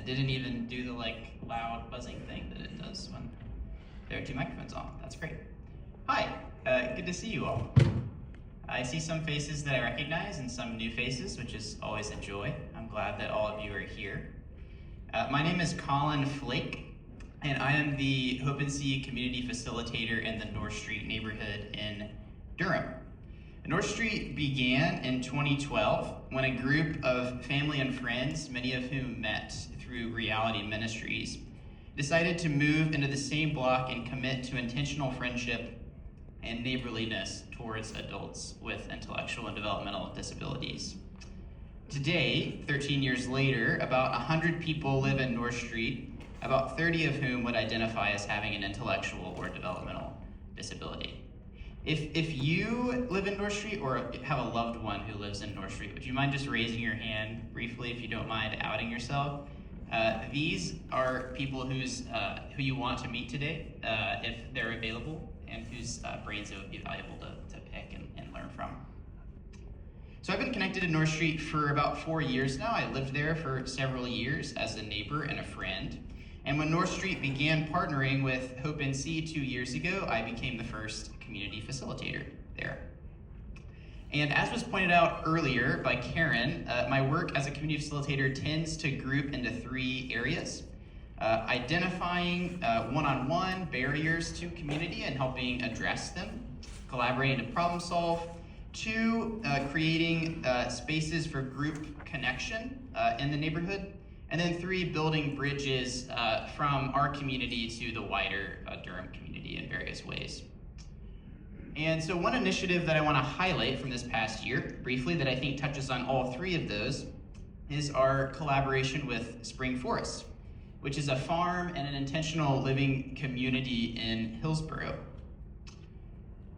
It didn't even do the loud buzzing thing that it does when there are two microphones on. That's great. Hi, good to see you all. I see some faces that I recognize and some new faces, which is always a joy. I'm glad that all of you are here. My name is Colin Flake, and I am the Hope and See community facilitator in the North Street neighborhood in Durham. North Street began in 2012 when a group of family and friends, many of whom met through Reality Ministries, decided to move into the same block and commit to intentional friendship and neighborliness towards adults with intellectual and developmental disabilities. Today, 13 years later, about 100 people live in North Street, about 30 of whom would identify as having an intellectual or developmental disability. If you live in North Street or have a loved one who lives in North Street, would you mind just raising your hand briefly if you don't mind outing yourself? These are people who you want to meet today, if they're available, and whose brains it would be valuable to pick and learn from. So I've been connected to North Street for about 4 years now. I lived there for several years as a neighbor and a friend. And when North Street began partnering with Hope and See 2 years ago, I became the first community facilitator there. And as was pointed out earlier by Karen, my work as a community facilitator tends to group into 3 areas. Identifying one-on-one barriers to community and helping address them, collaborating to problem solve. 2, creating spaces for group connection in the neighborhood. And then 3, building bridges from our community to the wider Durham community in various ways. And so one initiative that I want to highlight from this past year, briefly, that I think touches on all 3 of those, is our collaboration with Spring Forest, which is a farm and an intentional living community in Hillsborough.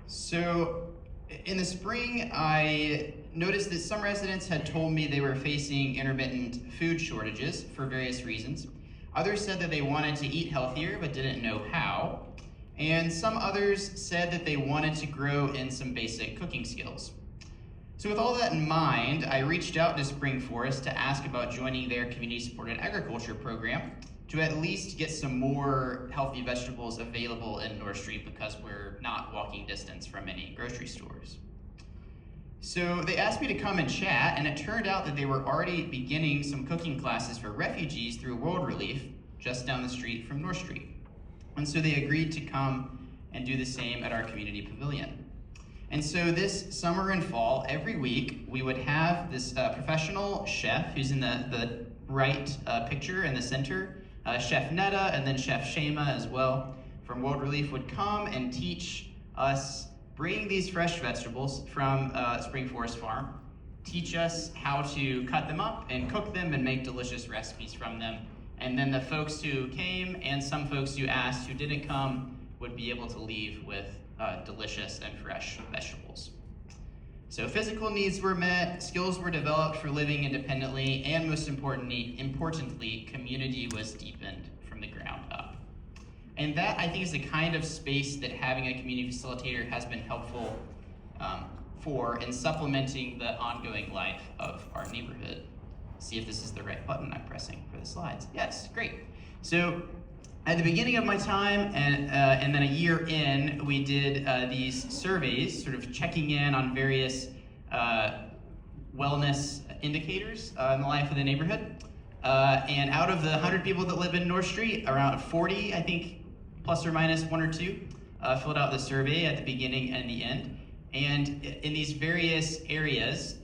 So in the spring, I noticed that some residents had told me they were facing intermittent food shortages for various reasons. Others said that they wanted to eat healthier but didn't know how. And some others said that they wanted to grow in some basic cooking skills. So with all that in mind, I reached out to Spring Forest to ask about joining their community-supported agriculture program to at least get some more healthy vegetables available in North Street because we're not walking distance from any grocery stores. So they asked me to come and chat, and it turned out that they were already beginning some cooking classes for refugees through World Relief just down the street from North Street. And so they agreed to come and do the same at our community pavilion. And so this summer and fall, every week, we would have this professional chef who's in the right picture in the center, Chef Netta, and then Chef Shema as well from World Relief would come and teach us, bring these fresh vegetables from Spring Forest Farm, teach us how to cut them up and cook them and make delicious recipes from them. And then the folks who came and some folks who asked who didn't come would be able to leave with delicious and fresh vegetables. So physical needs were met, skills were developed for living independently, and most importantly, community was deepened from the ground up. And that, I think, is the kind of space that having a community facilitator has been helpful for in supplementing the ongoing life of our neighborhood. See if this is the right button I'm pressing for the slides. Yes, great. So at the beginning of my time, and then a year in, we did these surveys, sort of checking in on various wellness indicators in the life of the neighborhood. And out of the 100 people that live in North Street, around 40, I think, plus or minus 1 or 2, filled out the survey at the beginning and the end. And in these various areas,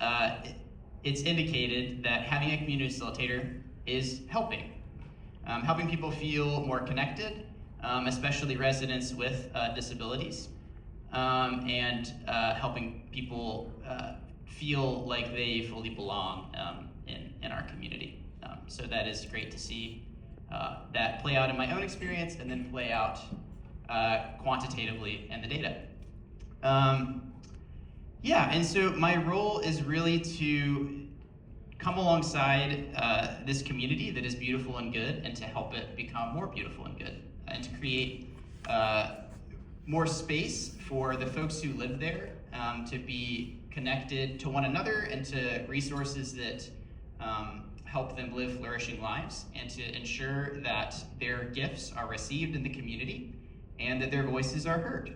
it's indicated that having a community facilitator is helping people feel more connected, especially residents with disabilities, and helping people feel like they fully belong in our community. So that is great to see that play out in my own experience and then play out quantitatively in the data. And so my role is really to come alongside this community that is beautiful and good and to help it become more beautiful and good and to create more space for the folks who live there to be connected to one another and to resources that help them live flourishing lives and to ensure that their gifts are received in the community and that their voices are heard.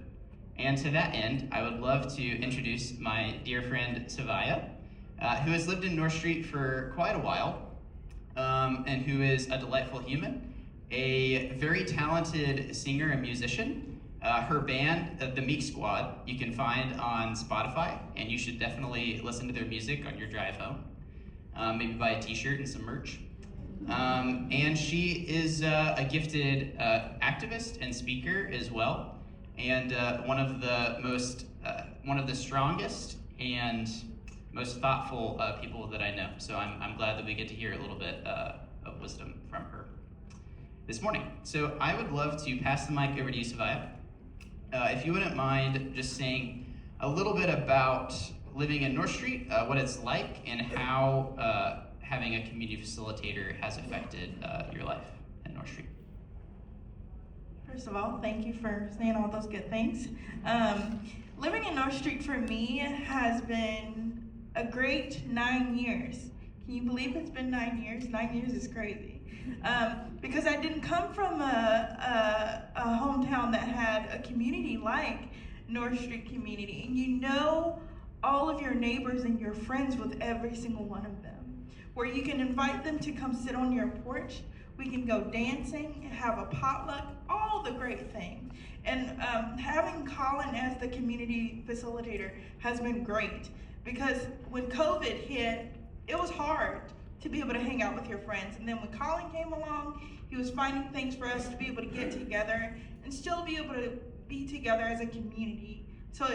And to that end, I would love to introduce my dear friend Suvya, who has lived in North Street for quite a while, and who is a delightful human, a very talented singer and musician. Her band, the Meek Squad, you can find on Spotify, and you should definitely listen to their music on your drive home. Maybe buy a t-shirt and some merch. And she is a gifted activist and speaker as well, and one of the strongest and most thoughtful people that I know. So I'm glad that we get to hear a little bit of wisdom from her this morning. So I would love to pass the mic over to you, Suvya. If you wouldn't mind just saying a little bit about living in North Street, what it's like, and how having a community facilitator has affected your life in North Street. First of all, thank you for saying all those good things. Living in North Street for me has been a great 9 years. Can you believe it's been 9 years? 9 years is crazy. Because I didn't come from a hometown that had a community like North Street community. And you know all of your neighbors and your friends with every single one of them. Where you can invite them to come sit on your porch. We can go dancing, have a potluck, all the great things. And having Colin as the community facilitator has been great. Because when COVID hit, it was hard to be able to hang out with your friends. And then when Colin came along, he was finding things for us to be able to get together and still be able to be together as a community. So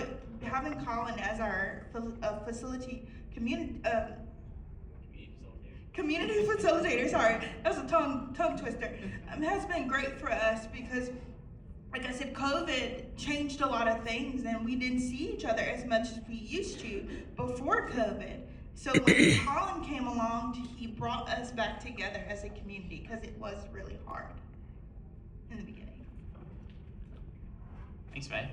having Colin as our community facilitator, sorry, that was a tongue twister, has been great for us because, like I said, COVID changed a lot of things and we didn't see each other as much as we used to before COVID. So when Colin came along, he brought us back together as a community because it was really hard in the beginning. Thanks, Faye.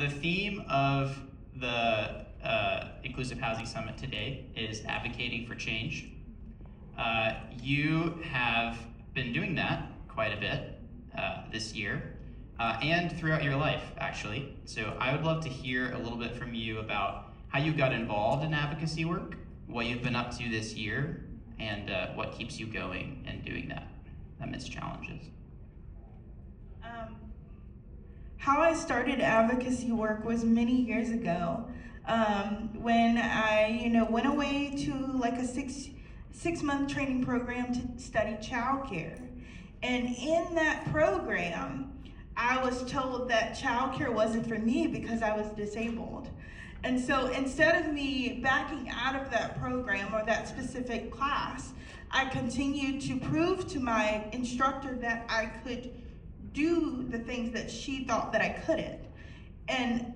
The theme of the Inclusive Housing Summit today is advocating for change. You have been doing that quite a bit this year and throughout your life, actually. So I would love to hear a little bit from you about how you got involved in advocacy work, what you've been up to this year, and what keeps you going and doing that amidst challenges. How I started advocacy work was many years ago when I went away to like a six-month training program to study childcare. And in that program, I was told that childcare wasn't for me because I was disabled. And so instead of me backing out of that program or that specific class, I continued to prove to my instructor that I could do the things that she thought that I couldn't. And,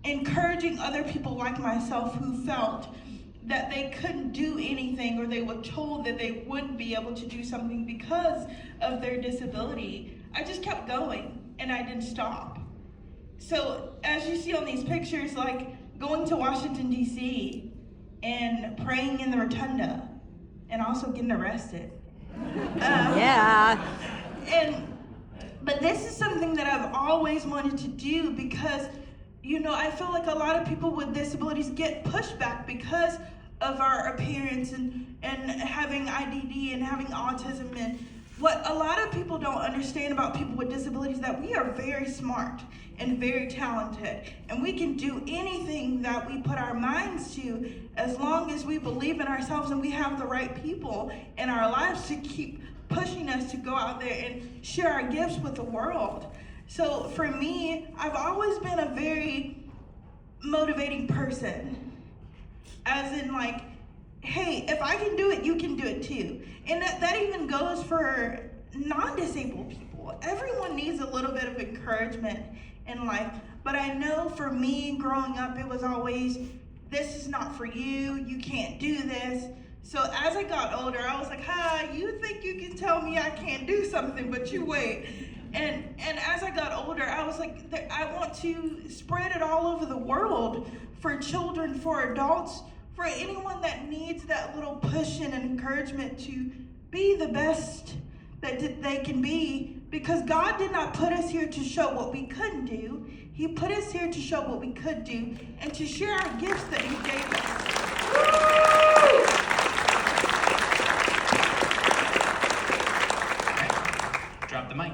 encouraging other people like myself who felt that they couldn't do anything or they were told that they wouldn't be able to do something because of their disability, I just kept going and I didn't stop. So as you see on these pictures, like going to Washington, D.C. and praying in the rotunda and also getting arrested. But this is something that I've always wanted to do because, I feel like a lot of people with disabilities get pushed back because of our appearance and having IDD and having autism. And what a lot of people don't understand about people with disabilities is that we are very smart and very talented. And we can do anything that we put our minds to as long as we believe in ourselves and we have the right people in our lives to keep pushing us to go out there and share our gifts with the world. So for me, I've always been a very motivating person. As in like, hey, if I can do it, you can do it too. And that even goes for non-disabled people. Everyone needs a little bit of encouragement in life. But I know for me growing up, it was always, this is not for you, you can't do this. So as I got older, I was like, you think you can tell me I can't do something, but you wait. And as I got older, I was like, I want to spread it all over the world for children, for adults, for anyone that needs that little push and encouragement to be the best that they can be, because God did not put us here to show what we couldn't do. He put us here to show what we could do and to share our gifts that He gave us. All right, drop the mic.